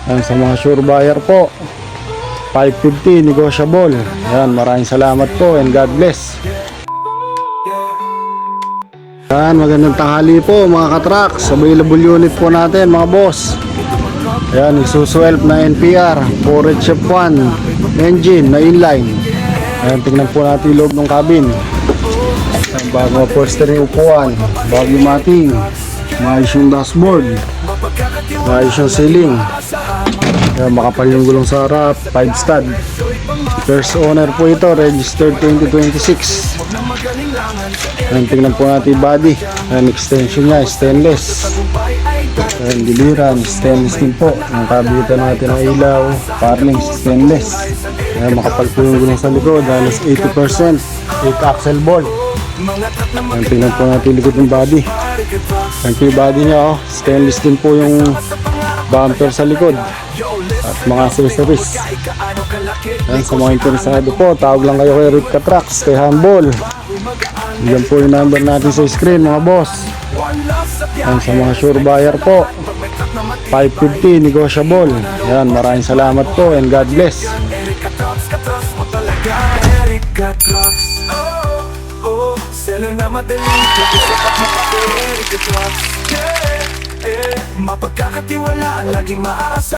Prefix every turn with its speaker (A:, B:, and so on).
A: Yan, sa mga sure buyer po, 550 negotiable. Yan, maraming salamat po and God bless. Yan, magandang tanghali po mga katraks. Available unit po natin mga boss. Yan, Isuzu Elf na NPR 4HF1 engine na inline. Yan, tingnan po natin yung loob ng cabin. Yan, bago upholstery yung upuan, bago yung mating, maayos yung dashboard, maayos yung ceiling. Yan, makapal yung gulong sa harap, 5 stud. First owner po ito, registered 2026. Yan, tingnan po natin yung body. Yan, extension nya, stainless. Yan, diliran, stainless din po. Ang kabitan natin ng ilaw, parlings, stainless. Yan, makapal po yung gulong sa likod, halos 80%, 8 axle bolt. Yan, tingnan po natin yung likod ng body. Yan po yung body nya, oh. Stainless din po yung bumper sa likod at mga accessories. Yan, sa mga interesado po, tawag lang kayo kay Rick Katraks, kay Humble. Yan po yung number natin sa screen mga boss. Yan, sa mga sure buyer po, 550 negotiable. Yan, maraming salamat po and God bless.
B: Seller na madali, sapat na pati Eric Trucks. Mapagkakatiwalaan, laging maasa.